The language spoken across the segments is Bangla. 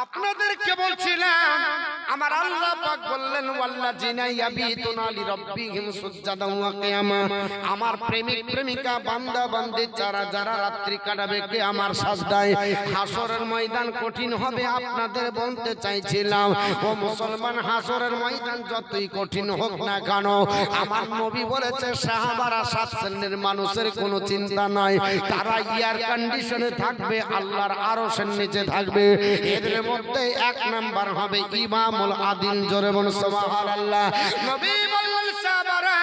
আপনাদেরকে বলছিলাম আমার আল্লাহ পাক বললেন ওয়াল্লাযিনা ইয়াবিতুনা লিরাব্বিহিম সুজদান ওয়া কিয়ামা, আমার প্রেমিক প্রেমিকা বান্দা বান্দি যারা যারা রাত্রি কাটাবে কে আমার সাজদায়, হাসরের ময়দান কঠিন হবে। আপনাদের বলতে চাইছিলাম ও মুসলমান, হাসরের ময়দান যতই কঠিন হোক না কেন, আমার নবী বলেছে সাহাবারা 7 শ্রেণীর মানুষের কোনো চিন্তা নাই, তারা এয়ার কন্ডিশনে থাকবে, আল্লাহর আরশের নিচে থাকবে। এদের মধ্যে 1 নাম্বার হবে ইমামুল আদিল। জোরে বলুন সুবহানাল্লাহ। নবী বললেন সাহাবারা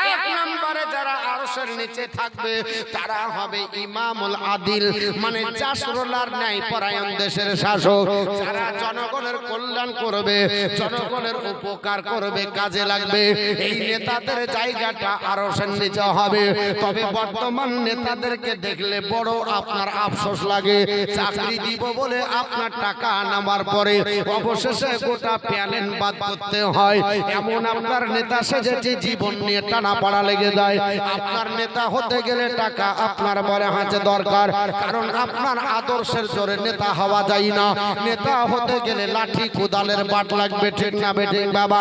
1 নম্বরে যারা আরশের নিচে থাকবে তারা হবে ইমামুল আদিল, মানে জাসরুলার ন্যায় পরায়ণ দেশের শাসক, যারা জনগণের কল্যাণ করবে, জনগণের উপকার করবে, কাজে লাগবে। এই নেতাদের জায়গাটা আরশের নিচে হবে। তবে বর্তমান নেতাদেরকে দেখলে বড় আপনার আফসোস লাগে, চাকরি দিব বলে আপনার টাকা নামার পরে অবশেষে গোটা প্যানেল বাদ করতে হয়। এমন আপনার নেতা সেজেছে জীবন নিয়ে টানা পাড়া লেগে যায়। আপনার নেতা হতে গেলে টাকা আপনার বড় হাতে দরকার, কারণ আপনার আদর্শের জোরে নেতা হওয়া যায় না। নেতা হতে গেলে লাঠি কোদালের বাট লাগবে, ঠিক না বেঠিক বাবা?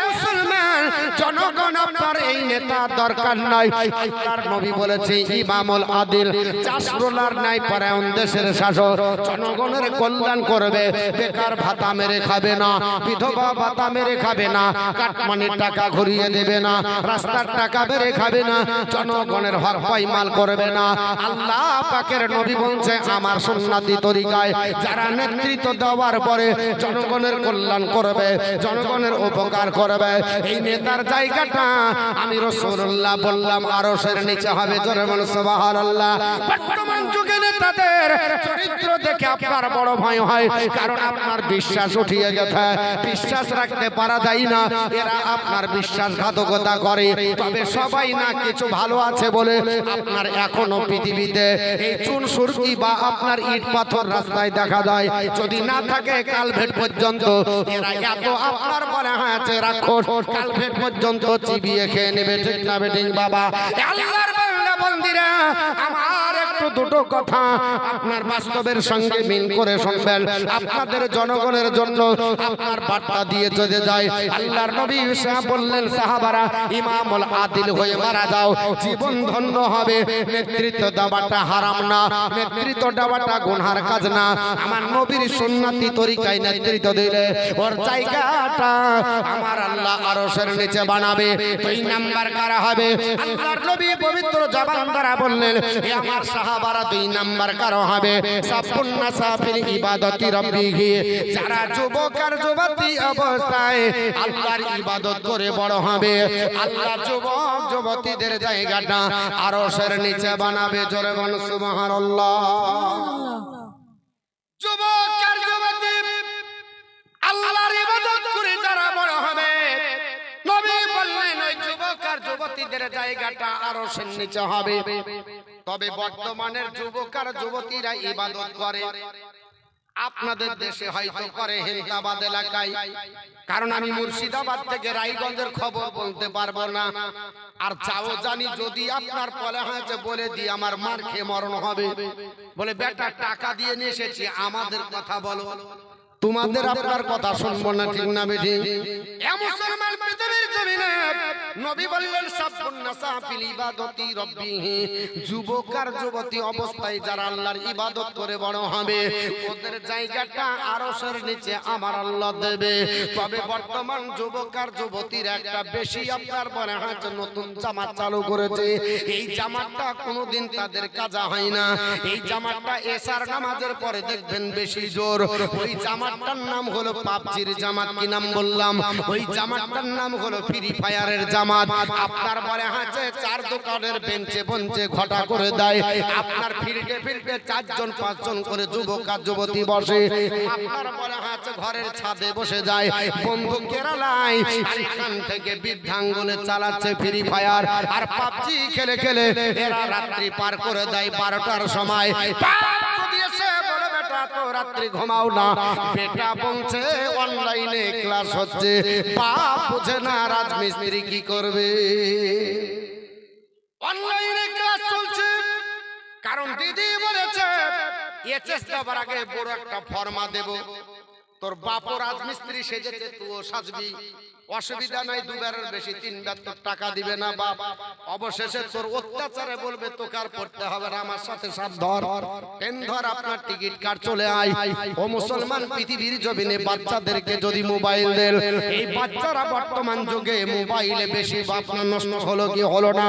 মুসলমান জনগণ আপনার এই নেতা দরকার নাই। আল্লাহর নবী বলেছে ইমামুল আদিল, জাসরুলার ন্যায় পরায়ণ দেশের শাসক, জনগণের কল্যাণ করবে, বেকার ভাতা মেরে খাবে না, বিধবা ভাতা মেরে খাবে না, কাটমানির টাকা ঘুরিয়ে দেবে না, রাস্তার টাকা মেরে খাবে না, জনগণের হক পাইমাল করবে না। আল্লাহ পাকের নবী বলছে আমার সুন্নাতি তরিকায় যারা নেতৃত্ব দেওয়ার পরে জনগণের কল্যাণ করবে, জনগণের উপকার করবে, এই নেতার জায়গাটা আমি রাসূলুল্লাহ বললাম আরশের নিচে হবে। জোরে বলুন সুবহানাল্লাহ। বর্তমান যুগে নেতাদের চরিত্র দেখে আপনার বড় ভয় হয়, কারণ আপনার বিশ্বাস উঠিয়ে গেছে, বিশ্বাস রাখতে পারা যায় না। এরা আপনার বিশ্বাসঘাতকতা করে। তবে সবাই না কিছু ভালো আছে বলে আপনার এখনো পৃথিবীতে এই চুন সুরকি বা আপনার ইট পাথর রাস্তায় দেখা যায়। যদি না থাকে কালভেট পর্যন্ত এরা এত আপনার বলে আছে রাক্ষস, কালভেট পর্যন্ত চিবিয়ে খেয়ে নেবে, ঠিক না বেঠিক বাবা? আল্লাহর বান্দা বান্দীরা আমার একটু দুটো কথা আপনার বাস্তবের সঙ্গে মিল করে শুনবেন। আপনাদের জনগণের জন্য আপনার বার্তা দিয়ে চলে যায়। আল্লাহর নবী ঈসা বললেন সাহাবারা ইমামুল আদিল হয়ে মারা যাও, জীবন ধন্য হবে। নেতৃত্ব দেওয়াটা হারাম না, নেতৃত্ব দেওয়াটা গুনার কাজ না। আমার নবীর সুন্নতি তরিকায় নেতৃত্ব দিলে ওর জায়গাটা আমার আল্লাহ আরশের নিচে বানাবে। 2 নাম্বার কারা হবে? আল্লাহর নবী পবিত্র জবান দ্বারা বললেন হে আমার সাহাবারা 2 নাম্বার কারা হবে? সাফুন নাসাফিল ইবাদতি রাব্বিহি, যারা যুবক আর যুবতী অবস্থায় আল্লাহর ইবাদত করে বড় হবে। আল্লাহ যুবক যুবতীদের জায়গাটা আরশের নিচে বানাবে। জোরে বলুন সুবহানাল্লাহ। যুবক আর যুবতী আল্লাহর ইবাদত করে যারা বড় হবে, নবী বললেন ওই যুবক আর যুবতীদের জায়গাটা আরশের নিচে হবে। তবে বর্তমানের যুবক আর যুবতীরা ইবাদত করে আপনাদের দেশে হয়তো করে হেলতাবাদ এলাকায়, কারণ আমি মুর্শিদাবাদ থেকে রায়গঞ্জের খবর বলতে পারবো না। আর চাও জানি যদি আপনার বলে হয়েছে বলে দিয়ে আমার মার খেয়ে মরণ হবে, বলে বেটা টাকা দিয়ে নিয়ে এসেছি আমাদের কথা বলো, তোমাদের আপনার কথা শুনবো না, ঠিক না বেঠি? মুসলমান পৃথিবীর জমিনে নবী বললেন সাফুন নাসাফিল ইবাদতি রাব্বিহি, যুবক আর যুবতী অবস্থায় যারা আল্লাহর ইবাদত করে বড় হবে ওদের জায়গাটা আরশের নিচে আমার আল্লাহ দেবে। তবে বর্তমান যুবক আর যুবতীর একটা বেশি আপনার বলে হয়তো নতুন জামাত চালু করেছে। এই জামাতটা কোনোদিন তাদের কাজা হয় না। এই জামাতটা এশার নামাজের পরে দেখবেন বেশি জোর। ওই জামাতটার নাম হলো পাবজির জামাত। কি নাম বললাম? ওই জামাতটার নাম হলো ফ্রি ফায়ারের জামাত। আপনার বলে আছে 4 দোকানের বেঞ্চে বঞ্চে ঘটা করে দেয়। আপনার ফিল্ডে ফিল্ডে 4 জন 5 জন করে যুবক আর যুবতী বসে। আপনার বলে আছে ঘরের ছাদে বসে যায়, বন্দুক কেরালায় আর এখান থেকে বৃদ্ধাঙ্গুলে চালাচ্ছে ফ্রি ফায়ার আর পাবজি খেলে খেলে এরা রাত্রি পার করে দেয় 12টার সময়। রাত্রি ঘুমাও না, বেটা বলছে অনলাইনে ক্লাস হচ্ছে, বাপ বুঝে না রাজমিস্ত্রি কি করবে। অনলাইনে ক্লাস চলছে, কারণ দিদি বলেছে এইচএস দেওয়ার আগে বড় একটা ফর্মা দেব, তোর বাপও রাজমিস্ত্রি সেজেছে, তুইও সাজবি, অসুবিধা নাই, দুবারের বেশি তিনবার তোর টাকা দিবে না বাপ। অবশেষে তোর অত্যাচারে বলবে তোকে আর পড়তে হবে না, আমার সাথে সাথ ধর, পেন ধর, আপনার টিকিট কার্ড চলে আয়। ও মুসলমান, পৃথিবীর জমিনে বাচ্চাদেরকে যদি মোবাইল দেন, এই বাচ্চারা বর্তমান যুগে মোবাইলে বেশি বাপনা নষ্ট হলো কি হলো না?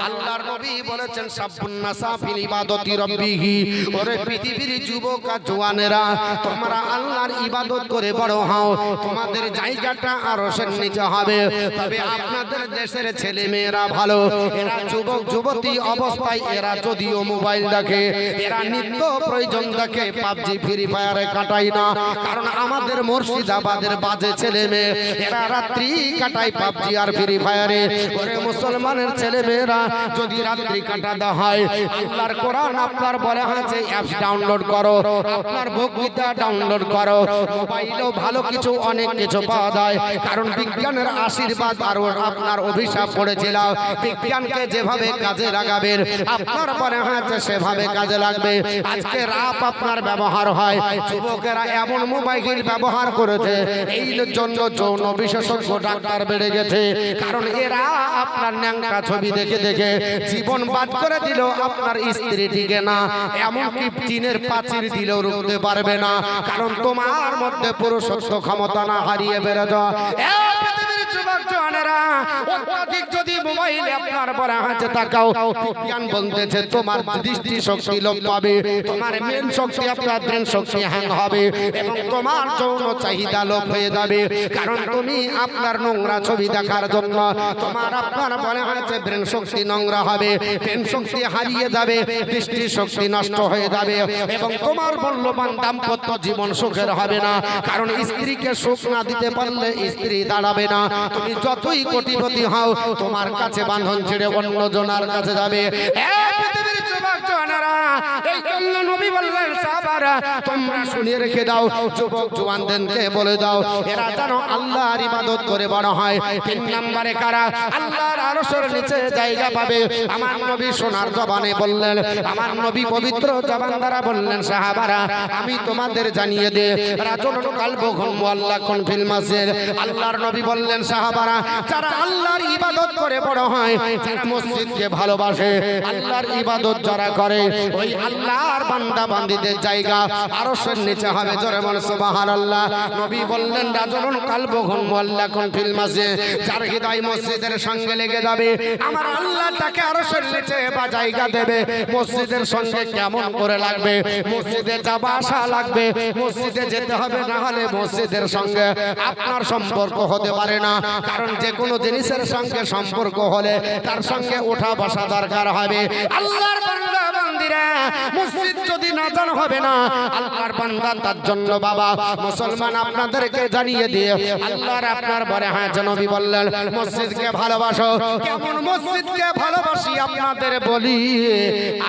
আল্লাহর নবী বলেছেন সাব্বুন্না সাফিল ইবাদতি রাব্বিহি, ওরে পৃথিবীর যুবক আর জওয়ানেরা, তোমরা আল্লাহর ইবাদত করে বড় হও, তোমাদের জায়গাটা আরশের নিচে হবে। তবে আপনাদের দেশের ছেলে মেয়েরা ভালো, এরা যুবক যুবতী অবস্থায় এরা যদিও মোবাইল দেখে, এরা নিত্য প্রয়োজন দেখে, পাবজি ফ্রি ফায়ারে কাটাই না। কারণ আমাদের মুর্শিদাবাদের বাজে ছেলে মেয়ে এরা রাত্রি কাটায় পাবজি আর ফ্রি ফায়ারে। ওরে মুসলমানের ছেলে মেয়েরা, যদি রাত্রি কাটাতে হয়, আল্লাহর কোরআন আপনার বলে হয়েছে অ্যাপস ডাউনলোড করো, আপনার বক্তৃতা ডাউনলোড করো, মোবাইলেও ভালো কিছু অনেক কিছু পাওয়া যায়। কারণ বিজ্ঞানের আশীর্বাদ আর আপনার অভিশাপ পড়েছিল, বিজ্ঞানকে যেভাবে কাজে লাগাবেন আপনার মনে হয়েছে সেভাবে কাজে লাগবে। আজকে রাত আপনার ব্যবহার হয়, যুবকেরা এমন মোবাইল ব্যবহার করেছে, এই জন্য যৌন বিশেষজ্ঞ ডাক্তার বেড়ে গেছে। কারণ এরা আপনার ন্যাংটা ছবি দেখে দেখে জীবন বাদ করে দিল, আপনার স্ত্রী টিকে না, এমনকি চীনের প্রাচীর দিলেও রুখতে পারবে না। কারণ তোমার মধ্যে পুরুষত্ব ক্ষমতা না হারিয়ে বেড়ে যাওয়া। যুবক জওয়ানেরা, অত্যাধিক যদি মোবাইলে আপনার পরে হাতে তাকাও, বিজ্ঞান বলতেছে তোমার দৃষ্টি শক্তি লোপ পাবে, তোমার মেন শক্তি আপনার ব্রেন শক্তি হ্যাং হবে, এবং তোমার যৌন চাহিদা লোপ হয়ে যাবে। কারণ তুমি আপনার নোংরা ছবি দেখার জন্য তোমার আপনার মনে হয়েছে ব্রেন শক্তি নোংরা হবে, ব্রেন শক্তি হারিয়ে যাবে, দৃষ্টি শক্তি নষ্ট হয়ে যাবে, এবং তোমার মূল্যবান দাম্পত্য জীবন সুখের হবে না। কারণ স্ত্রীকে সুখ না দিতে পারলে স্ত্রী দাঁড়াবে না। তুমি যতই কোটিপতি হও, তোমার কাছে বাঁধন ছেড়ে অন্য জনার কাছে যাবে। পৃথিবীর যুবক জওয়ানেরা, এই জন্য নবী বললেন সাহাবারা, তোমরা শুনিয়ে রেখে দাও, যুবক জওয়ানদেরকে বলে দাও, এরা যেন আল্লাহর ইবাদত করে বড় হয়। 3 নম্বরে কারা আল্লাহর আরশের নিচে জায়গা পাবে? আমার নবী সোনার জবানে বললেন, আমার নবী পবিত্র জবান দ্বারা বললেন, সাহাবারা আমি তোমাদের জানিয়ে দে, রাজুলুন কালবুহুম মুআল্লাকুন ফিল মাসজিদ। আল্লাহর নবী বললেন, সাহাবারা যারা আল্লাহর ইবাদত করে বড় হয়, যারা মসজিদকে ভালোবাসে, আল্লাহর ইবাদত যারা করে, ওই আল্লাহর বান্দা বান্দীদের জায়গা আরশের নিচে হবে। জোরে বল সুবহানাল্লাহ। নবী বললেন, রাজুলুন কালবুহুম মুআল্লাকুন ফিল মাসজিদ, যার হৃদয় মসজিদের সঙ্গে লেগে যাবে, আমার আল্লাহ তাকে আরশের নিচে বা জায়গা দেবে। মসজিদের সঙ্গে কেমন করে লাগবে? মসজিদে যাওয়া আসা লাগবে, মসজিদে যেতে হবে, না হলে মসজিদের সঙ্গে আপনার সম্পর্ক হতে পারে না। কারণ যে কোনো জিনিসের সঙ্গে সম্পর্ক হলে তার সঙ্গে ওঠা বসা দরকার হবে। আল্লাহর বান্দা বান্দীরা, মসজিদ যদি না জানা হবে না, আল্লাহর বান্দা তার জন্য বাবা মুসলমান আপনাদেরকে জানিয়ে দিয়ে আল্লাহর আপনার বলে হ্যাঁ, নবী বললেন মসজিদকে ভালোবাসো। কেমন মসজিদকে ভালোবাসি আপনাদের বলি,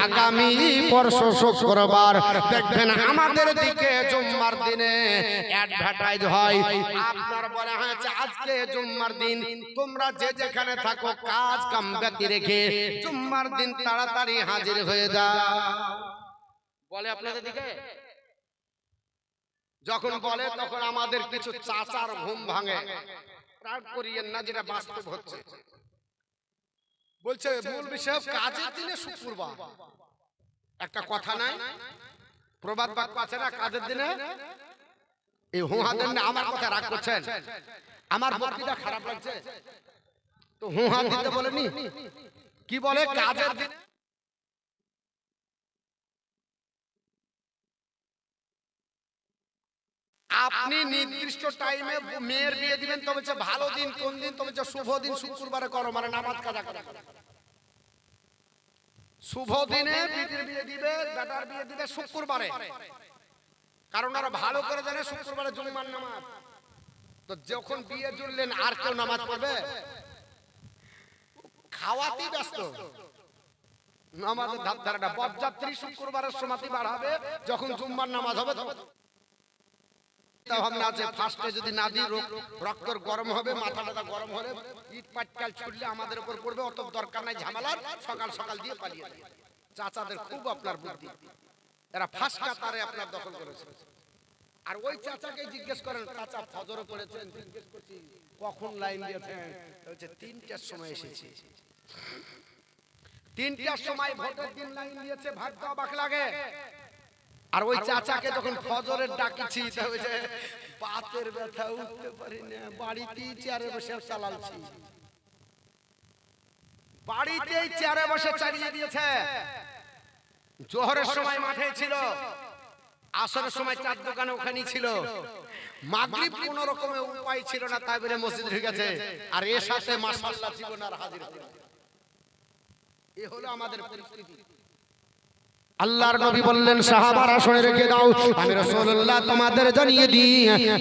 আগামী পরশু শুক্রবার দেখবেন আমাদের দিকে জুম্মার দিনে অ্যাডভার্টাইজ হয়। আপনার বলা হয়েছে আজকে জুম্মার দিন, তোমরা যে যেখানে থাকো কাজ কাম ব্যতি রেখে জুম্মার দিন তাড়াতাড়ি হাজির হয়ে যাও। বলে আপনাদের দিকে যখন বলে, তখন আমাদের কিছু চাচার ঘুম ভাঙে। রাগ করিয়েন না, যেটা বাস্তব হচ্ছে। বলছে মৌলভী সাহেব কাজের দিনে শুক্রবার, একটা কথা নাই, প্রবাদ বাক্য আছে না, কাজের দিনে এই হুহা দেন না। আমার কথা রাগ করছেন? আমার বক্তৃতা খারাপ লাগছে তো হুহা দিতে বলেনি? কি বলে কাজের দিনে আপনি নির্দিষ্ট টাইমে মেয়ের বিয়ে দিবেন, তবে ভালো দিন কোন দিন? তবে শুভ দিন শুক্রবারে করো, মানে নামাজ কাজা করো। শুভ দিনে বিটির বিয়ে দিবে, বেটার বিয়ে দিবে শুক্রবারে, কারণ ওরা ভালো করে জানে শুক্রবারে জুম্মার নামাজ। তো যখন বিয়ে জুড়লেন, আর কেউ নামাজ পড়বে? খাওয়াতেই ব্যস্ত, নামাজের ধার ধারাটা। বরযাত্রী শুক্রবারের সমাধি বাড়াবে, যখন জুম্মার নামাজ হবে ভাবনা আছে ফার্স্টে যদি না দিই রক্তর গরম হবে, মাথাটা গরম হলে ইট পাটকাল ছুটলে আমাদের উপর পড়বে, অত দরকার নাই ঝামেলার, সকাল সকাল দিয়ে পালিয়ে যাবে। চাচাদের খুব আপনার বুদ্ধি। এরা ফাঁস কাতারে আপনার দখল করেছে। আর ওই চাচাকে জিজ্ঞেস করেন, চাচা ফজর পড়েছেন? জিজ্ঞেস করছি কখন লাইন দিয়েছেন? বলছে 3টার সময় এসেছি। 3টার সময় ভোটের দিন লাইন দিয়েছে, ভাগ্য অবাক লাগে। আর ওই চাচাকে যখন ফজরের ডাকছি, তাহলে বাতের ব্যথা, উঠতে পারি না, বাড়িতেই চেয়ারে বসে চালাচ্ছি, বাড়িতেই চেয়ারে বসে চালিয়ে দিয়েছে। জোহরের সময় মাঠে ছিল, আসরের সময় চার দোকানে ওখানেই ছিল, মাগরিব কোন রকমের উপায় ছিল না, তাই বলে মসজিদ ঢুকেছে। আর এর সাথে মাশাআল্লাহ জীবন আর হাজির হলো। এ হলো আমাদের পরিস্থিতি। আল্লাহর নবী বললেন, সাহাবারা শুনে রেখে দাও, আমি রাসূলুল্লাহ তোমাদের জানিয়ে দিই,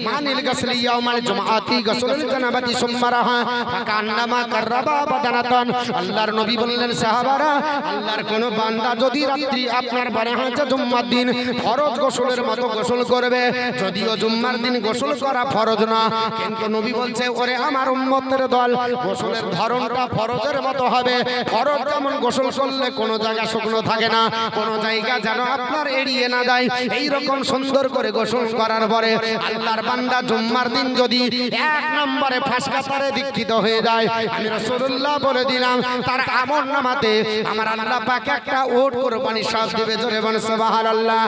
মানিল গাসলি ইয়াউমাল জুমআতি গাসলুল জানাবাতি সুম্মারাহা ফাকান্নামা কাররাবা বাদানাতান। আল্লাহর নবী বললেন, সাহাবারা, আল্লাহর কোন বান্দা যদি রাত্রি আপনার বারে হচ্ছে জুম্মার দিন ফরজ গোসলের মতো গোসল করবে, যদিও জুম্মার দিন গোসল করা ফরজ না, কিন্তু নবী বলছে, ওরে আমার উম্মতের দল, গোসলের ধরনটা ফরজের মতো হবে। ফরজ যেমন গোসল করলে কোনো জায়গা শুকনো থাকে না, কোনো জায়গা যেন আপনার এড়িয়ে না যায়, এই রকম সুন্দর করে গোসল করার পরে আল্লাহর বান্দা জুম্মার দিন যদি 1 নম্বরে ফাঁসকাতারে দীক্ষিত হয়ে যায়, আমি রাসূলুল্লাহ বলে দিলাম, তার আমলনামাতে আমার আল্লাহ পাক একটা ওট কুরবানি সব দিবে। জোরে বলেন সুবহানাল্লাহ।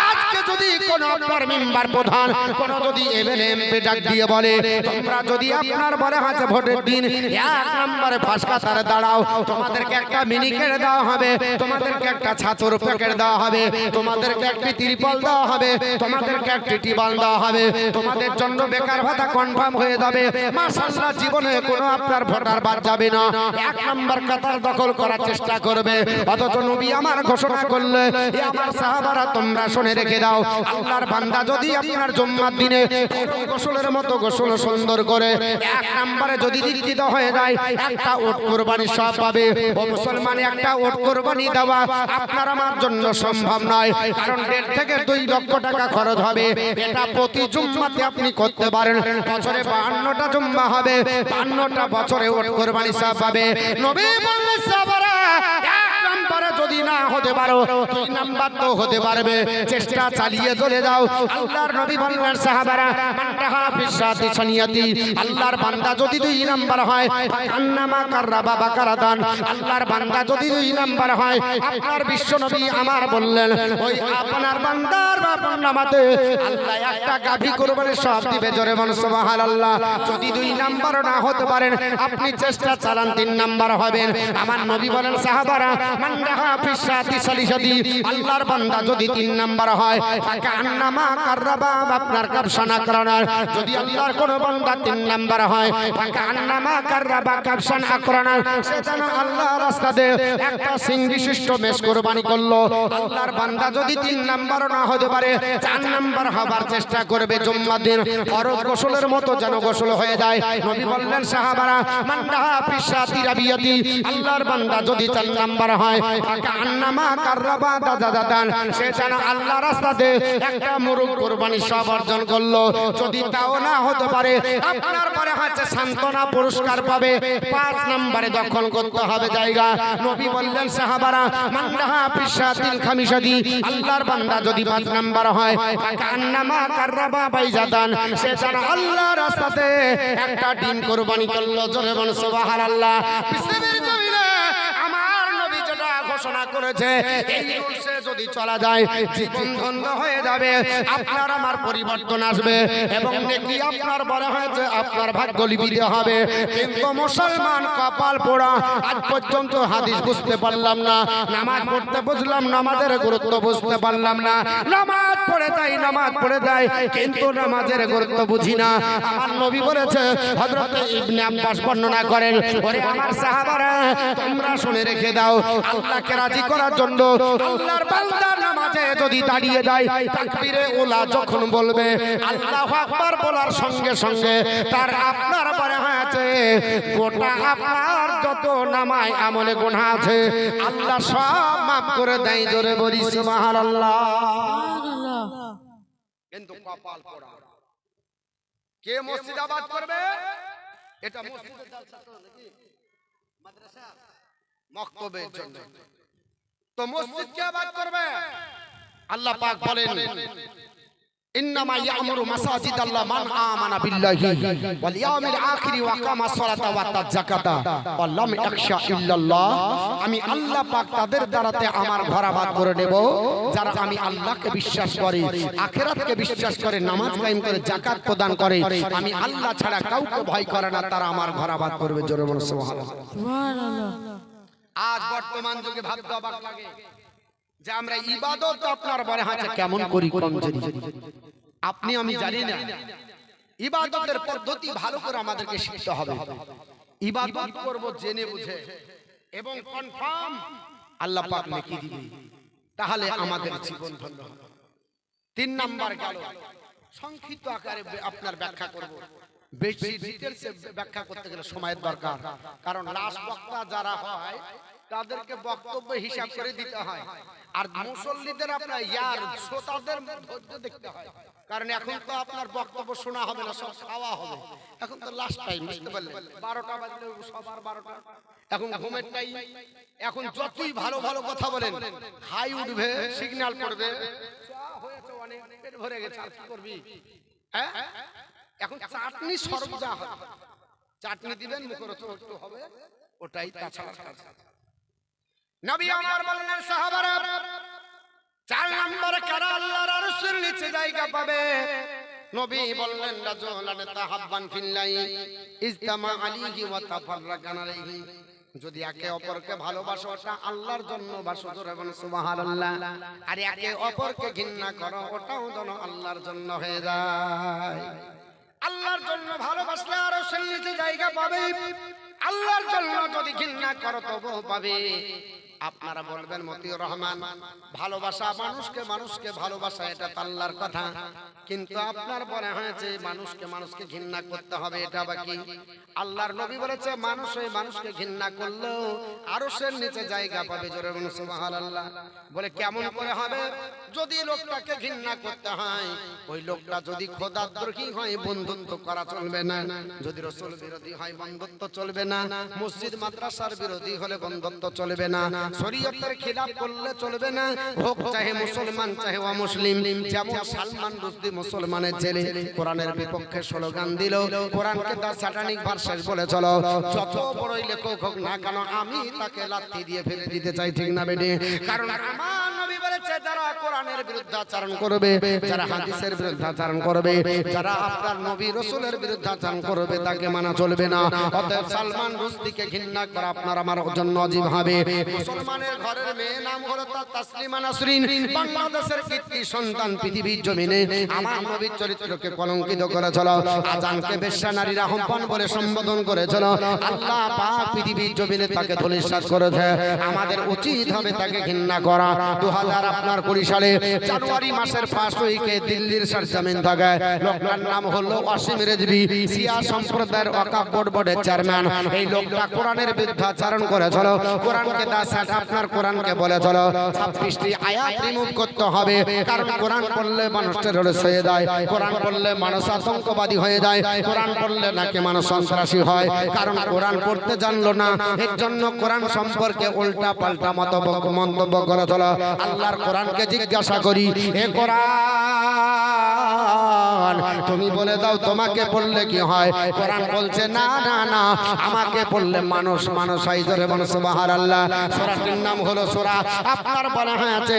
আজকে যদি কোন আপনার মেম্বার প্রধান কোন যদি এমএলএ ডাক দিয়ে বলে, তোমরা যদি আপনার বলে হাতে ভোটের দিন 1 নম্বরে ফাঁসকাতারে দাঁড়াও, তোমাদেরকে একটা মিনিকেট দেওয়া হবে, তোমাদেরকে একটা ছাতর প্যাকেট দেওয়া হবে, তোমাদেরকে একটি ত্রিপল দেওয়া হবে, তোমাদেরকে একটি টিবাল দেওয়া হবে, তোমাদের জন্য বেকার ভাতা কনফার্ম হয়ে যাবে। মাশাআল্লাহ, জীবনে কোনো আপনার ভোটার বাদ যাবে না, 1 নম্বর কাতার দখল করার চেষ্টা করবে। অথচ নবী আমার ঘোষণা করলে, এ আমার সাহাবারা তোমরা শুনে রেখে দাও, আল্লাহর বান্দা যদি আপনার জুম্মার দিনে গোসলের মতো গোসল সুন্দর করে 1 নম্বরে যদি দীক্ষিত হয়ে যায়, একটা ওট কুরবানি সব পাবে। ও মুসলমান, একটা ওট কুরবানি দেওয়া আপনার আমার জন্য সম্ভব নয়, কারণ 1.5 থেকে 2 লক্ষ টাকা খরচ হবে। এটা প্রতি জুম্মাতে আপনি করতে পারেন, বছরে 52টা জুম্মা হবে, 52টা বছরে ওট কুরবানি সব পাবে। নবী বললেন, সাহাবারা, 1 নম্বরে যদি না হতে পারো, 2 নাম্বার তো হতে পারবে, চেষ্টা চালিয়ে চলে যাও। আল্লাহর নবী বললেন, সাহাবারা, মানতাহা ফিসাতি সানিয়াতি, আল্লাহর বান্দা যদি 2 নাম্বার হয়, আন্নামা কাররাবা বাকারাতান, আল্লাহর বান্দা যদি 2 নাম্বার হয়, আপনার বিশ্ব নবী আমার বললেন, ওই আপনার বান্দার নামাতে আল্লাহ একটা গাভী কুরবানি সব দিবে। জোরে বলেন সুবহানাল্লাহ। যদি 2 নাম্বার না হতে পারেন, আপনি চেষ্টা চালান, 3 নাম্বার হবেন। আমার নবী বলেন, সাহাবারা, মানদাহা ফিসাতি সালিসাতি, আল্লাহর বান্দা যদি 3 নাম্বার হয়, ফাকান্নামা কাররাবা, আপনার কাবসানা আকরানার, যদি আল্লাহর কোন বান্দা 3 নাম্বার হয়, ফাকান্নামা কাররাবা কাবসান আকরানার, সে যেন আল্লাহর রাস্তাতে একটা সিং বিশিষ্ট মেষ কুরবানি করলো। আল্লাহর বান্দা যদি 3 নাম্বার না হতে পারে, 4 নাম্বার হবার চেষ্টা করবে। জুম্মার দিন ফরজ গোসলের মতো যেন গোসল হয়ে যায়। নবী বললেন, সাহাবারা, মানদাহা ফিসাতি রাবিয়াতি, আল্লাহর বান্দা যদি 4 নাম্বার হয়, ফাকান্নামা কাররাবা দাদাদাতান, সে যেন আল্লাহর রাস্তাতে একটা মুরগ কুরবানি সব অর্জন করলো। যদি তাও না হতে পারে, আপনার পরে হচ্ছে সান্তনা পুরস্কার পাবে। 5 নম্বরে দখল করতে হবে জায়গা। নবী বললেন, সাহাবারা, মানদাহা ফিসাতিল খামিসাতি, আল্লাহর বান্দা যদি 5 নাম্বার হয়, ফাকান্নামা কাররাবা বাইজাতান, সে যেন আল্লাহর রাস্তাতে একটা ডিম কুরবানি করলো। জোরে বলেন সুবহানাল্লাহ। পৃথিবীর জমিনে আমার নবী যেটা ঘোষণা করেছে, এই রুলসে যদি চলা যায়, জীবন ধন্য হয়ে যাবে, আপনার আমার পরিবর্তন আসবে এবং নেকি আপনার বড় হয়েছে, আপনার ভাগ্য লিপিতে হবে। কিন্তু মুসলমান কপাল পোড়া, আজ পর্যন্ত হাদিস বুঝতে পারলাম না, নামাজ পড়তে বুঝলাম, নামাজের গুরুত্ব বুঝতে পারলাম না, নামাজ পড়ে যাই, কিন্তু নামাজের গুরুত্ব বুঝি না। আমার নবী বলেছে, হযরত ইবনে আব্বাস বর্ণনা করেন, ওরে আমার সাহাবারা, তোমরা শুনে রেখে দাও, আল্লাহকে রাজি করার জন্য আল্লাহর বান্দা নামাজে যদি দাঁড়িয়ে যায়, তাকবীরে উলা যখন বলবে, আল্লাহু আকবার বলার সঙ্গে সঙ্গে তার আপনার পরে হয়েছে গোটা আপনার যত নামায় আমলে গুনাহ আছে, আল্লাহ সব মাফ করে দেয়। জোরে বলি সুবহানাল্লাহ। কিন্তু কপাল পোড়া, কে মসজিদ আবাদ করবে? এটা মসজিদের জালসা তো নাকি মাদ্রাসা মক্তবের জন্য, তো মসজিদ কে আবাদ করবে? আল্লাহ পাক বলেন ইন্নামা ইয়ামুরু মাসাজিদাল্লাহ মান আমানা বিল্লাহি ওয়াল ইয়াউমিল আখিরি ওয়া কামা সলাতা ওয়া আতা যাকাতা ওয়া লাম ইয়াখশা ইল্লাল্লাহ। আমি আল্লাহ পাক তাদের দ্বারাতে আমার ঘর আবাদ করে দেব যারা আমি আল্লাহকে বিশ্বাস করে, আখিরাতকে বিশ্বাস করে, নামাজ কায়েম করে, যাকাত প্রদান করে, আমি আল্লাহ ছাড়া কাউকে ভয় করে না, তারা আমার ঘর আবাদ করবে। জোরে বলো সুবহানাল্লাহ। সুবহানাল্লাহ। আজ বর্তমান যুগে ভাবতে অবাক লাগে যে আমরা ইবাদত আপনার বলে হাতে কেমন করি কম জানি। আপনি আমি জানি না, ইবাদতের পদ্ধতি ভালো করে আমাদেরকে শিখতে হবে। ইবাদত করব জেনে বুঝে এবং কনফার্ম আল্লাহ পাক নেকি দিবে, তাহলে আমাদের জীবন ধন্য হবে। 3 নাম্বার গেল, সংক্ষিপ্ত আকারে আপনার ব্যাখ্যা করব। বেশি ডিটেইলসে ব্যাখ্যা করতে গেলে সময়ের দরকার, কারণ লাস্ট বক্তা যারা হয় তাদেরকে বক্তব্য হিসাব করে দিতে হয়, আর মুসল্লিদের আপনার ইয়ার শ্রোতাদের ধৈর্য দেখতে হয়। কারণ এখন তো আপনার বক্তব্য শোনা হবে না, সব খাওয়া হবে। এখন তো লাস্ট টাইম, বুঝতে পারলেন? 12টা বাজলে সবার 12টা, এখন ঘুমের টাইম। এখন যতই ভালো ভালো কথা বলেন, হাই উঠবে, সিগন্যাল পড়বে, হয়েছে অনেক, পেট ভরে গেছে, আর কি করবি? হ্যাঁ, এখন চাটনি সরবজা হবে, চাটনি দিবেন মুখরোচক একটু হবে, ওটাই, তাছাড়া নবী আমার বললেন সাহাবারা 4 নম্বরে কারা আল্লাহর আরশের নিচে জায়গা পাবে। নবী বললেন রাজুলান তাহাব্বান ফিল্লাহি ইজতামা আলাইহি ওয়া তাফাররাকান আলাইহি। যদি একে অপরকে ভালোবাসো ওটা আল্লাহর জন্য বাসো, জোরে বলেন সুবহানাল্লাহ। আর একে অপরকে ঘৃণা করো ওটাও যেন আল্লাহর জন্য হয়ে যায়। আল্লাহর জন্য ভালোবাসলে আরশের নিচে জায়গা পাবে, আল্লাহর জন্য যদি ঘৃণা করো তবুও পাবে। আপনারা বলবেন মতিউর রহমান, ভালোবাসা মানুষকে ভালোবাসা এটা তো আল্লাহর কথা, কিন্তু আপনার বলা হয়েছে মানুষকে ঘৃণা করতে হবে, এটা বাকি। আল্লাহর নবী বলেছে মানুষকে ঘৃণা করলেও আরশের নিচে জায়গা পাবে। জোরে বলুন সুবহানাল্লাহ। বলে কেমন করে হবে? যদি লোকটাকে ঘৃণা করতে হয়, ওই লোকটা যদি খোদাদ্রোহী হয় বন্ধুত্ব করা চলবে না, যদি রাসূল বিরোধী হয় বন্ধুত্ব চলবে না, মসজিদ মাদ্রাসার বিরোধী হলে বন্ধুত্ব চলবে না, শরীয়তের খিলাফ করলে চলবে না, হোক চাহে মুসলমান চাহে অমুসলিম। যেমন সালমান রুশদি মুসলমানের ছেলে কোরআনের বিপক্ষে স্লোগান দিল, কোরআনকে তার স্যাটানিক ভার্সেস বলে চলো, যত বড়ই লেখক হোক না কেন আমি তাকে লাথি দিয়ে ফেলে দিতে চাই, ঠিক না বেটি? কারণ আমার নবী বলেছে যারা কোরআনের বিরুদ্ধাচরণ করবে, যারা হাদিসের বিরুদ্ধাচরণ করবে, যারা আপনার নবী রাসূলের বিরুদ্ধাচরণ করবে তাকে মানা চলবে না। অতএব সালমান রুশদিকে ঘৃণা করা আপনার আমার জন্য ওয়াজিব হবে। মুসলমানের ঘরের মেয়ে নাম হলো তাসলিমা নাসরিন, বাংলাদেশের কীর্তি সন্তান, পৃথিবীর জমিনে আমার নবীর চরিত্রকে কলঙ্কিত করেছিল, আজানকে বেশ্যা নারীর আহ্বান বলে সম্বোধন করেছিল। আল্লাহ পাক পৃথিবীর জমিনে তাকে ধূলিসাৎ করেছে, আমাদের উচিত হবে তাকে ঘৃণা করা। 2020 সালে জানুয়ারি মাসের 1 উইকে দিল্লির সরজমিন থেকে লোকটার নাম হলো ওয়াসিম রেজভি, শিয়া সম্প্রদায়ের ওয়াকফ বোর্ডের চেয়ারম্যান। এই লোকটা কোরআনের বিরুদ্ধাচরণ করেছিল, কোরআনকে আপনার কোরআনকে বলে চলো 26টি আয়াত রিমুভ করতে হবে, কারণ কোরআন পড়লে মানুষ টেররিস্ট হয়ে যায়, কোরআন পড়লে মানুষ আতঙ্কবাদী হয়ে যায়, কোরআন পড়লে নাকি মানুষ সন্ত্রাসী হয়, কারণ কোরআন পড়তে জানলো না। এর জন্য কোরআন সম্পর্কে উল্টা পাল্টা মন্তব্য করে চলো। আল্লাহর কোরআনকে জিজ্ঞাসা করি, হে কোরআন তুমি বলে দাও তোমাকে পড়লে কি হয়? কোরআন বলছে না না না, আমাকে পড়লে মানুষ হয়। জোরে বলো সুবহানাল্লাহ। সূরাটির নাম হলো সূরা, আপনার বলা হয়েছে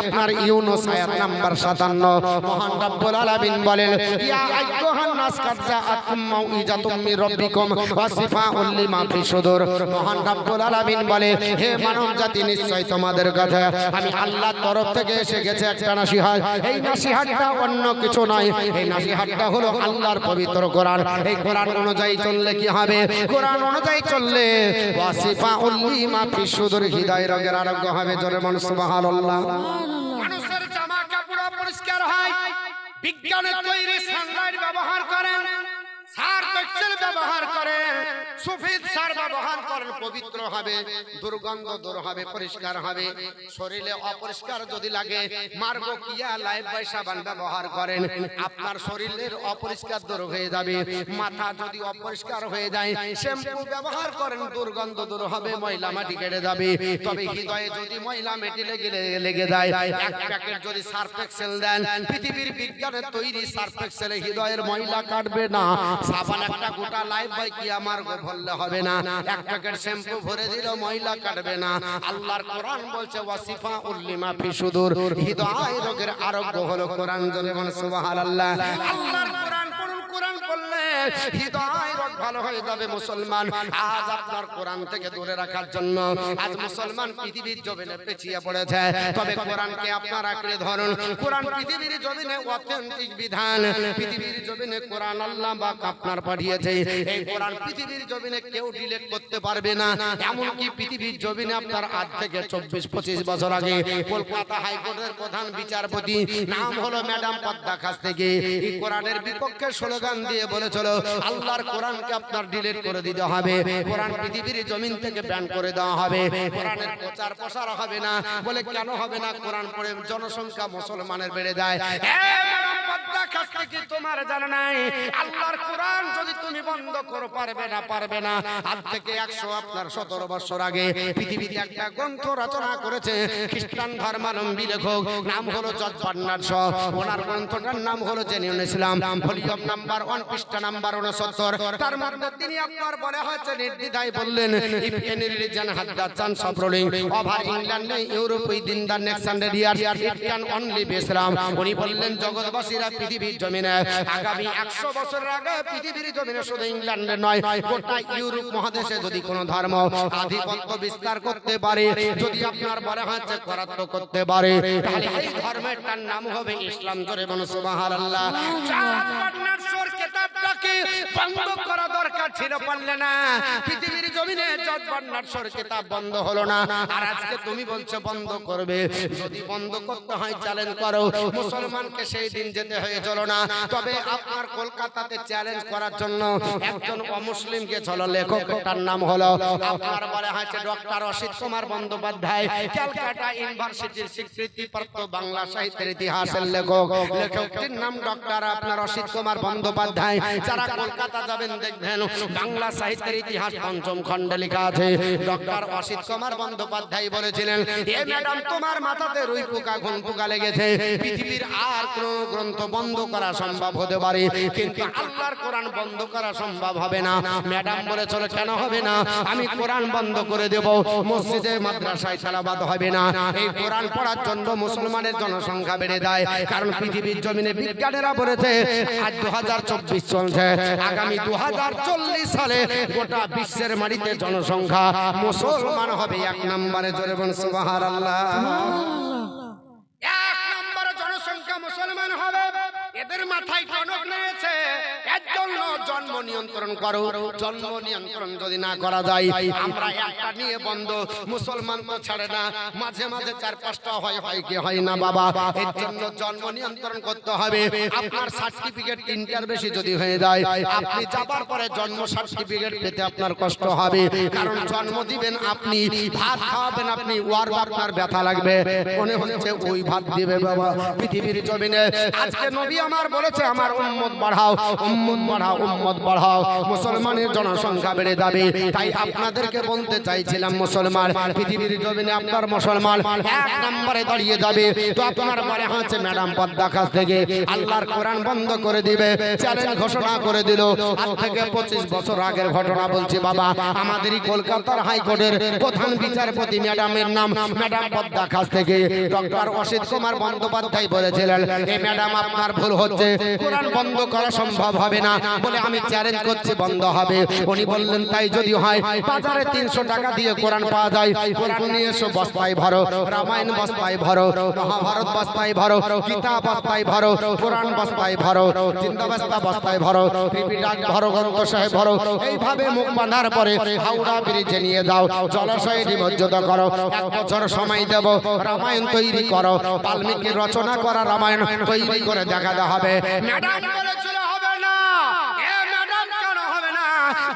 আপনার ইউনূস আয়াত নাম্বার 57। মহান রব্বুল আলামিন বলেন, ইয়া আইয়ুহান নাস কাদ জাআতুম মাউইজাতুম মির রাব্বিকুম ওয়া শিফাউল লিমা ফিস সুদূর। মহান রব্বুল আলামিন বলে, হে মানব জাতি নিশ্চয় তোমাদের কাছে আমি আল্লাহর তরফ থেকে এসে গেছে একটা নসিহত। এই নসিহতটা অন্য কিছু নয়, এই নসিহতটা হলো আল্লাহর পবিত্র কোরআন। এই কোরআন অনুযায়ী চললে কি হবে? কোরআন অনুযায়ী চললে ওয়া শিফাউল লিমা ফিস সুদূর, হৃদয় রোগের আরোগ্য হবে। জোরে বলুন সুবহানাল্লাহ। মানুষের জামা কাপড় পরিষ্কার হয়, বিজ্ঞানের তৈরি সানলাইট ব্যবহার করেন, সার্ফ এক্সেল ব্যবহার করেন, সুফিদ সার ব্যবহার করেন, পবিত্র হবে, দুর্গন্ধ দূর হবে, পরিষ্কার হবে। শরীরে অপরিষ্কার যদি লাগে মার্গো কিয়া লাইফ বয় সাবান ব্যবহার করেন, আপনার শরীরের অপরিষ্কার দূর হয়ে যাবে। মাথা যদি অপরিষ্কার হয়ে যায় শ্যাম্পু ব্যবহার করেন, দুর্গন্ধ দূর হবে, ময়লা মাটি কেটে যাবে। তবে হৃদয়ে যদি ময়লা মাটি লেগে যায়, এক প্যাকেট যদি সার্ফ এক্সেল দেন, পৃথিবীর বিজ্ঞানের তৈরি সার্ফ এক্সেলে হৃদয়ের ময়লা কাটবে না। সাবান একটা গোটা লাইফ বয় কি আমার ভরলে হবে না, এক প্যাকেট শ্যাম্পু ভরে দিল ময়লা কাটবে না। আল্লাহর কোরআন বলছে ওয়াসিফা উল্লিমা ফি সুদূর, হৃদয় রোগের আরোগ্য হলো কোরআন। জোরে বলেন সুবহানাল্লাহ। আল্লাহর কোরআন পড়ুন, কোরআন পড়লে হৃদয় রোগ ভালো হয়ে যাবে। মুসলমান আজ আপনার কোরআন থেকে দূরে রাখার জন্য আজ মুসলমান পৃথিবীর জমিনে পেছিয়ে পড়েছে। তবে কোরআনকে আপনার আঁকড়ে ধরুন। কোরআন পৃথিবীর জমিনে অথেন্টিক বিধান, পৃথিবীর জমিনে কোরআন আল্লাহ পাক আপনার পাঠিয়েছে। এই কোরআন পৃথিবীর জমিনে কেউ ডিলিট করতে পারবে না। এমনকি পৃথিবীর জমিনে আপনার আজ থেকে 24-25 বছর আগে কলকাতা হাইকোর্টের প্রধান বিচারপতি, নাম হলো ম্যাডাম পদ্মা খাস্তেগি, এই কোরআনের বিপক্ষে স্লোগান দিয়ে বলেছিল আল্লাহর কোরআনকে আপনার ডিলিট করে দিতে হবে, কোরআন পৃথিবীর জমিন থেকে ব্যান করে দেওয়া হবে, কোরআনের প্রচার প্রসার হবে না। বলে কেন হবে না? কোরআন পড়ে জনসংখ্যা মুসলমানের বেড়ে যায়। তোমার জানা নাই আল্লাহর কোরআন যদি তুমি বন্ধ করো পারবে না, পারবে না। আজ থেকে 117 বছর আগে পৃথিবীতে একটা গ্রন্থ রচনা করেছে খ্রিস্টান ধর্মাবলম্বী লেখক, নাম হলো জর্জ বার্নার্ড শ। ওনার গ্রন্থটার নাম হলো জেনুইন ইসলাম, ভলিউম নাম্বার 1, পৃষ্ঠা নাম্বার 69। তার মধ্যে তিনি আপনার বলে হচ্ছে নির্দ্বিধায় বললেন, if any religion has the chance of ruling over England, Europe within the next 100 years, it can only be Islam. উনি বললেন জগৎবাসীরা পৃথিবীর জমিনে আগামী 100 বছরের আগে পৃথিবীর জমিনে শুধু ইংল্যান্ডে নয় গোটা ইউরোপ মহাদেশে যদি কোন ধর্ম আধিপত্য বিস্তার করতে পারে, যদি আপনার বলা হচ্ছে করাত্ম করতে পারে, তাহলে এই ধর্মেরটার নাম হবে ইসলাম। জোরে বলুন সুবহানাল্লাহ। কিতাবটাকে বন্ধ করা দরকার ছিল, পারলে না। পৃথিবীর জমিনে জর্জ বার্নার্ড শর কিতাব বন্ধ হলো না, আর আজকে তুমি বলছো বন্ধ করবে। যদি বন্ধ করতে হয় চ্যালেঞ্জ করো, মুসলমানকে সেই দিন যেতে হয়েছিল না। তবে আপনার কলকাতাতে চ্যালেঞ্জ করার জন্য একজন অমুসলিমকে চলো, লেখকটার নাম হলো আপনার বলা হয়েছে ডক্টর অসিত কুমার বন্দ্যোপাধ্যায়, ক্যালকাটা ইউনিভার্সিটির স্বীকৃতিপ্রাপ্ত বাংলা সাহিত্যের ইতিহাসের লেখক। লেখকটির নাম ডক্টর আপনার অসিত কুমার বন্দ্যোপাধ্যায়। যারা কলকাতা যাবেন দেখবেন বাংলা সাহিত্যের ইতিহাস 5ম খণ্ডে লেখা আছে। ডক্টর অসিত কুমার বন্দ্যোপাধ্যায় বলেছিলেন, এ ম্যাডাম তোমার মাথাতে রুই পোকা ঘুন পোকা লেগেছে, পৃথিবীর আর কোন গ্রন্থ বন্ধ করা সম্ভব হতে পারে, কিন্তু আল্লাহর কোরআন বন্ধ করা সম্ভব হবে না। ম্যাডাম বলেছিল কেন হবে না? আমি কোরআন বন্ধ করে দেব, মসজিদে মাদ্রাসায় তেলাওয়াত হবে না। এই কোরআন পড়ার জন্য মুসলমানের জনসংখ্যা বেড়ে যায়, কারণ পৃথিবীর জমিনে বিজ্ঞানীরা বলেছে আজ 2024 চলছে, আগামী 2040 সালে গোটা বিশ্বের মাটিতে জনসংখ্যা মুসলমান হবে 1 নম্বরে। জোরে বলুন সুবহানাল্লাহ। 1 নম্বরে জনসংখ্যা মুসলমান হবে। এদের মাথায় টনক নিয়েছে, এর জন্য জন্ম নিয়ন্ত্রণ করো। জন্ম নিয়ন্ত্রণ যদি না করা যায়, আমরা একটা নিয়ে বন্ধ, মুসলমান তো ছাড়ে না, মাঝে মাঝে 4-5টা হয় কি হয় না বাবা। এর জন্য জন্ম নিয়ন্ত্রণ করতে হবে। আপনার সার্টিফিকেট 3টার বেশি যদি হয়ে যায়, আপনি যাবার পরে জন্ম সার্টিফিকেট পেতে আপনার কষ্ট হবে, কারণ জন্ম দিবেন আপনি, ভাত খাওয়াবেন আপনি, ওয়ার আপনার ব্যথা লাগবে, মনে হচ্ছে ওই ভাত দিবে বাবা। পৃথিবীর জমিনে আজকে নবী আমার বলেছে আমার উম্মত বাড়াও, উম্মত বাড়াও, উম্মত বাড়াও, মুসলমানের জনসংখ্যা বেড়ে যাবে। তাই আপনাদেরকে বলতে চাইছিলাম মুসলমান পৃথিবীর জমিনে আপনার মুসলমান 1 নম্বরে দাঁড়িয়ে যাবে। তো আপনার বলে হচ্ছে ম্যাডাম পদ্মা কাছ থেকে আল্লাহর কোরআন বন্ধ করে দিবে, চ্যালেঞ্জ ঘোষণা করে দিল। আজ থেকে 25 বছর আগের ঘটনা বলছি বাবা। আমাদেরই কলকাতার হাইকোর্টের প্রধান বিচারপতি ম্যাডামের নাম ম্যাডাম পদ্মা কাছ থেকে ডক্টর অসিত কুমার বন্দ্যোপাধ্যায় বলেছিলেন, এই ম্যাডাম আপনার ভুল হচ্ছে, কোরআন বন্ধ করা সম্ভব হবে না। বলে আমি চ্যালেঞ্জ করছি বন্ধ হবে। উনি বললেন তাই যদি হয় বাজারে 300 টাকা দিয়ে কোরআন পাওয়া যায়, কোরআন নিয়ে এসো, বস্তায় ভরো, রামায়ণ বস্তায় ভরো, মহাভারত বস্তায় ভরো, গীতা বস্তায় ভরো, কোরআন বস্তায় ভরো, জিন্দাবাস্তা বস্তায় ভরো, ত্রিপিটক ভরো, গ্রন্থ সাহেব ভরো। এইভাবে মুখ বাঁধার পরে হাওড়া ব্রিজে নিয়ে যাও, জলাশয়ে নিমজ্জিত করো, 1 বছর সময় দেব, রামায়ণ তৈরি করো, বাল্মীকি রচনা করা রামায়ণ তৈরি করে দেখাতে হবে। ম্যাডাম বলেছিল হবে না, এ ম্যাডাম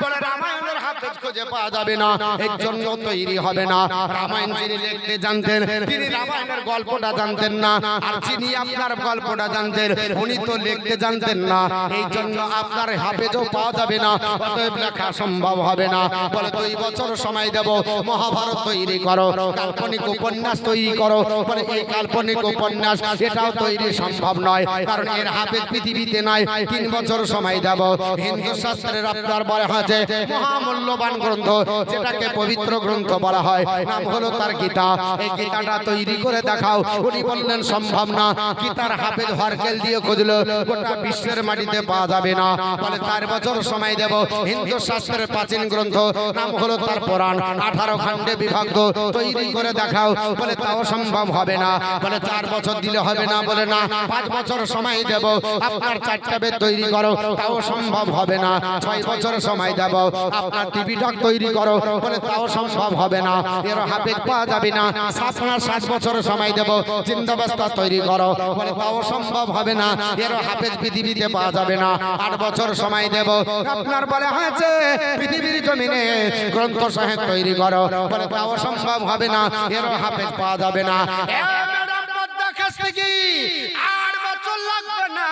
বলে রামায়ণের হাফেজ খুঁজে পাওয়া যাবে না, এর জন্য তৈরি হবে না। রামায়ণ যিনি লিখতে জানতেন তিনি রামায়ণের গল্পটা জানতেন না, আর যিনি আপনার গল্পটা জানতেন উনি তো লিখতে জানতেন না, এই জন্য আপনার হাফেজও পাওয়া যাবে না, অতএব লেখা সম্ভব হবে না। বলে 2 বছর সময় দেব, মহাভারত তৈরি করো, কাল্পনিক উপন্যাস তৈরি করো। বলে এই কাল্পনিক উপন্যাস এটাও তৈরি সম্ভব নয়, কারণ এর হাফেজ পৃথিবীতে নাই। 3 বছর সময় দেব। হিন্দু শাস্ত্রের আপনার বলা হয়েছে মহামূল্যবান গ্রন্থ, যেটাকে পবিত্র গ্রন্থ বলা হয়, নাম হলো তার গীতা। এই গীতাটা তৈরি করে দেখাও। উনি বললেন সম্ভব না। গীতার হাফেজ হরকেল দিয়ে খুঁজলো, গোটা বিশ্বের মাটিতে পাওয়া যাবে না। বলে 4 বছর সময় দেব। হিন্দু শাস্ত্রের প্রাচীন গ্রন্থ, নাম হলো তার পুরাণ, 18 খণ্ডে বিভক্ত, তৈরি করে দেখাও। বলে তাও সম্ভব হবে না। বলে 4 বছর দিলে হবে না। বলে না, 5 বছর সময় দেব, আপনার 4টা বেদ তৈরি করো, তাও সম্ভব হবে না। 6 বছর সময় দেব, আপনার টিভিটক তৈরি করো। বলে তাও সম্ভব হবে না, এর হাফেজ পাওয়া যাবে না। 7 বছর সময় দেব, জিন্দাবাস্তা তৈরি করো। বলে তাও সম্ভব হবে না, এর হাফেজ পৃথিবীতে পাওয়া যাবে না। 8 বছর সময় দেব, আপনার বলে হয়েছে পৃথিবীর জমিনে গ্রন্থ সাহেব তৈরি করো। বলে তাও সম্ভব হবে না, এর হাফেজ পাওয়া যাবে না। কি 8 বছর লাগবে না,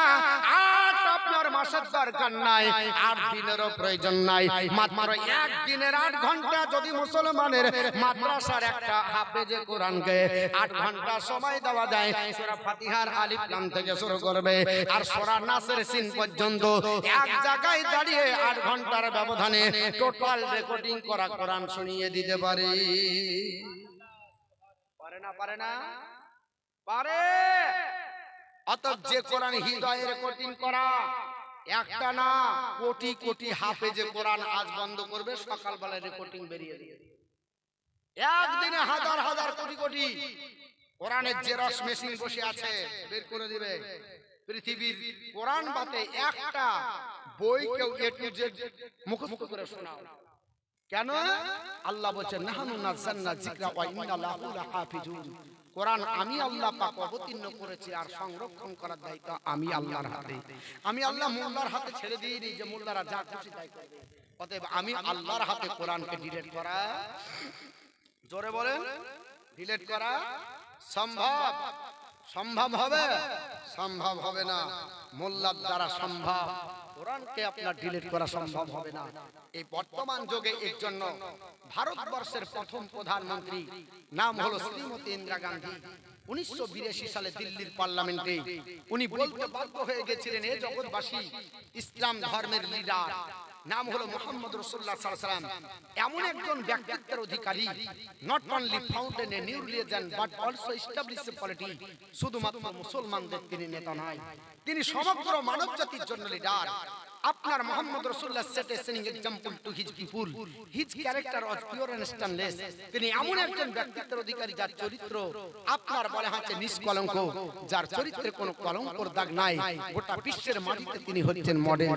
8 আপনার মাসের দরকার নাই, 8 দিনেরও প্রয়োজন নাই। মাত্র 1 দিনের 8 ঘন্টা যদি মুসলমানের মাদ্রাসার একটা হাফেজে কোরআনকে 8 ঘন্টা সময় দেওয়া যায়, সূরা ফাতিহার আলিফ লাম থেকে শুরু করবে আর সূরা নাসের সিন পর্যন্ত এক জায়গায় দাঁড়িয়ে 8 ঘন্টার ব্যবধানে টোটাল রেকর্ডিং করা কোরআন শুনিয়ে দিতে পারে। পারে না? পারে না? পারে। অতএব যে কোরআন হৃদয়ে রেকর্ডিং করা, একটা না কোটি কোটি হাফেজে কোরআন আজ বন্ধ করবে, সকালবেলা রেকর্ডিং বেরিয়ে দিয়ে একদিনে হাজার হাজার কোটি কোটি কোরআনের জেরক্স মেশিন বসে আছে, বের করে দিবে। পৃথিবীর কোরআন বাতে একটা বই কেউ এ টু জেড মুখস্থ করে শোনাও। কেন? আল্লাহ বলেছেন নাহনু নাযালনা যিকরা ওয়া ইন্না লাহু লাহাফিজুন। কোরআন আমি আল্লাহ পাক অবতীর্ণ করেছি, আর সংরক্ষণ করার দায়িত্ব আমি আল্লাহর হাতে। আমি আল্লাহ মোল্লার হাতে ছেড়ে দিইনি যে মোল্লারা যা খুশি তাই করবে। অতএব আমি আল্লাহর হাতে কোরআনকে ডিলিট করা, জোরে বলেন, ডিলিট করা সম্ভব? সম্ভব হবে? সম্ভব হবে না। মোল্লার দ্বারা সম্ভব, কোরআনকে আপনার ডিলিট করা সম্ভব হবে না। এই বর্তমান যুগে এর জন্য ভারতবর্ষের প্রথম প্রধানমন্ত্রী নাম হলো শ্রীমতী ইন্দিরা গান্ধী। 1982 সালে দিল্লির পার্লামেন্টে উনি বলতে বাধ্য হয়ে গেছিলেন, এ জগৎবাসী, ইসলাম ধর্মের লিডার নাম হলো মুহাম্মদ রাসূলুল্লাহ সাল্লাল্লাহু আলাইহি ওয়াসাল্লাম এমন একজন ব্যক্তিত্বের অধিকারী, not only founded a new religion but also established a polity. শুধুমাত্র মুসলমানদের তিনি নেতা নয়, তিনি সমগ্র মানব জাতির জন্য লিডার। আপনার মুহাম্মদ রাসূলুল্লাহ set a shining example to his people, his character was pure and stainless. তিনি এমন একজন ব্যক্তিত্বের অধিকারী যার চরিত্র আপনার বলা হচ্ছে নিষ্কলঙ্ক, যার চরিত্রে কোনো কলঙ্কর দাগ নাই। গোটা বিশ্বের মাটিতে তিনি হচ্ছেন মডেল।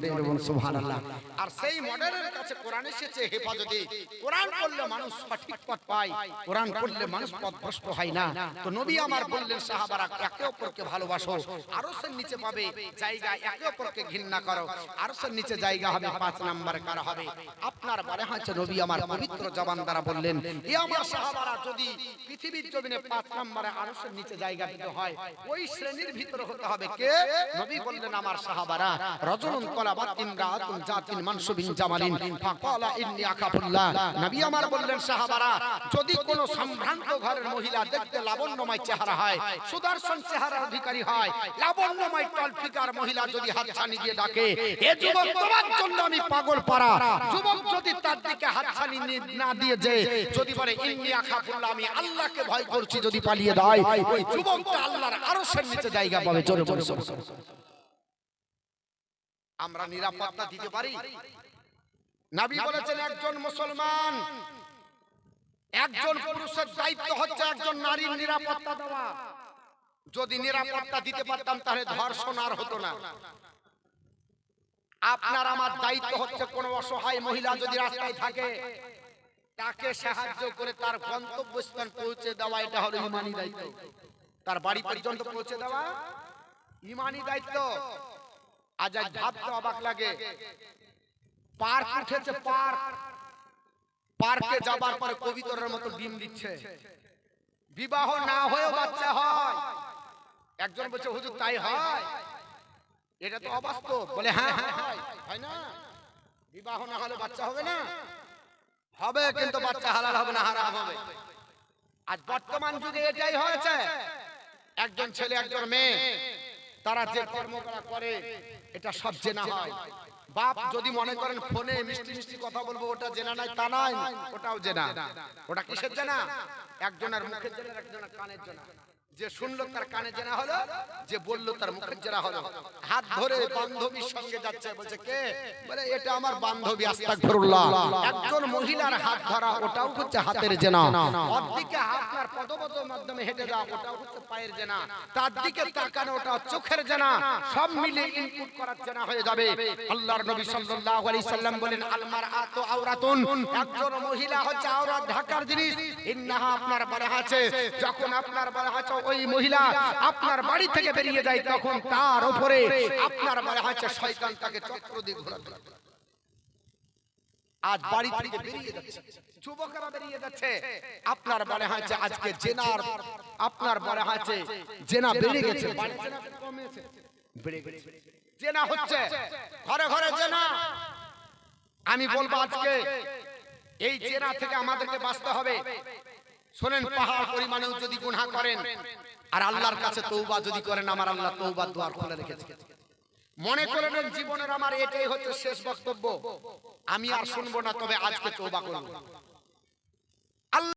সুবহানাল্লাহ। আর সেই মডেলের কাছে কোরআন এসেছে হেফাজতে। কোরআন পড়লে মানুষ সঠিক পথ পায়, কোরআন পড়লে মানুষ পথভ্রষ্ট হয় না। তো নবী আমার বললেন, সাহাবারা একে অপরকে ভালোবাসো, আরশের নিচে পাবে জায়গা, একে অপরকে ঘৃণা করো। আরশের নিচে জায়গা হবে 5 নম্বরে কার হবে? আপনার বলে হচ্ছে নবী আমার পবিত্র জবান দ্বারা বললেন, এ আমার সাহাবারা যদি পৃথিবীর জমিনে 5 নম্বরে আরশের নিচে জায়গা পেতে হয়, ওই শ্রেণীর ভিতরে হতে হবে কে? নবী বললেন আমার সাহাবারা রাজুলুন তালাবাত ইমরাআতুন জাতিন মানসুবিন জামালিন ফাকালা ইন্নী আখাফুল্লাহ। নবী আমার বললেন সাহাবারা যদি কোন সম্ভ্রান্ত ঘরের মহিলা দেখতে লাবণ্যময় চেহারা হয়, সুদর্শন চেহারার অধিকারী হয়, লাবণ্যময় টলফিকার মহিলা যদি হাতছানি দিয়ে ডাকে, এ যুবক তোমার জন্য আমি পাগল পারা। যুবক যদি তার দিকে হাতছানি না দিয়ে যে যদি বলে ইন্নী আখাফুল্লাহ, আমি আল্লাহকে ভয় করছি, যদি পালিয়ে দেয়, ওই যুবকটা আল্লাহর আরশের নিচে জায়গা পাবে। জোরে বলুন। আমরা নিরাপত্তা দিতে পারি? নবী বলেছেন একজন মুসলমান, একজন পুরুষের দায়িত্ব হচ্ছে একজন নারীর নিরাপত্তা দেওয়া। যদি নিরাপত্তা দিতে পারতাম তাহলে ধর্ষণ আর হতো না। আপনার আমার দায়িত্ব হচ্ছে কোন অসহায় মহিলা যদি রাস্তায় থাকে তাকে সাহায্য করে তার গন্তব্যস্থান পৌঁছে দেওয়া, এটা হলো ঈমানি দায়িত্ব। তার বাড়ি পর্যন্ত পৌঁছে দেওয়া ঈমানি দায়িত্ব। আজ ভাবতে অবাক লাগে, পার্ক উঠেছে, পার্ক, পার্কে যাবার পরে কবিতরের মতো ডিম দিচ্ছে। বিবাহ না হয়েও বাচ্চা হয়। একজন বলছে হুজুর তাই হয়? এটা তো অবাস্তব। বলে হ্যাঁ হয় না? বিবাহ না হলে বাচ্চা হবে না? হবে, কিন্তু বাচ্চা হালাল হবে না, হারাম হবে। আজ বর্তমান যুগে এটাই হয়েছে। একজন ছেলে একজন মেয়ে তারা যে কর্মকরা করে এটা সব জেনা হয়। বাপ যদি মনে করেন ফোনে মিষ্টি মিষ্টি কথা বলবো ওটা জেনা নাই, তা নাই, ওটাও জেনা। ওটা কিসের জেনা? একজনের মুখের জেনা, একজনের কানের জেনা। যে শুনলো তার কানে জেনা হলো, যে বললো তার মুখের জেনা হলো। হাত ধরে বান্ধবীর সঙ্গে যাচ্ছে, বলছে কে? বলে এটা আমার বান্ধবী। আস্তাগফিরুল্লাহ। একজন মহিলার হাত ধরা ওটাও হচ্ছে হাতের জেনা। ওর দিকে আপনার পদপথের মাধ্যমে হেঁটে যাওয়া ওটাও হচ্ছে পায়ের জেনা। তার দিকে তাকানো ওটা চোখের জেনা। সব মিলে ইনপুট করার জেনা হয়ে যাবে। আল্লাহর নবী সাল্লাল্লাহু আলাইহি সাল্লাম বলেন আল মারআতু আওরাতুন, একজন মহিলা হচ্ছে আওরাত, ঢাকার জিনিস। ইন্নাহা, আপনার বাড়ি আছে, যখন আপনার বাড়ি আছে ওই মহিলা আপনার বাড়ি থেকে বেরিয়ে যায় তখন তার উপরে আপনার বাড়ি আছে শয়তান তাকে চক্র দিয়ে ঘোরাতে লাগে। আজ বাড়ি থেকে বেরিয়ে যাচ্ছে, যুবকেরা বেরিয়ে যাচ্ছে, আপনার বাড়ি আছে আজকে জেনার, আপনার বাড়ি আছে জেনা বেড়ে গেছে, বাড়ি জেনা কমেছে, বেড়ে গেছে, জেনা হচ্ছে ঘরে ঘরে জেনা। আমি বলবো আজকে এই জেনা থেকে আমাদেরকে বাঁচতে হবে। শোনেন, পাহাড় পরিমাণেও যদি গুনাহ করেন আর আল্লাহর কাছে তওবা যদি করেন, আমার আল্লাহ তওবার দুয়ার খুলে রেখেছে। মনে করে নেন জীবনের আমার এটাই হচ্ছে শেষ বক্তব্য, আমি আর শুনবো না, তবে আজকে তওবা করব।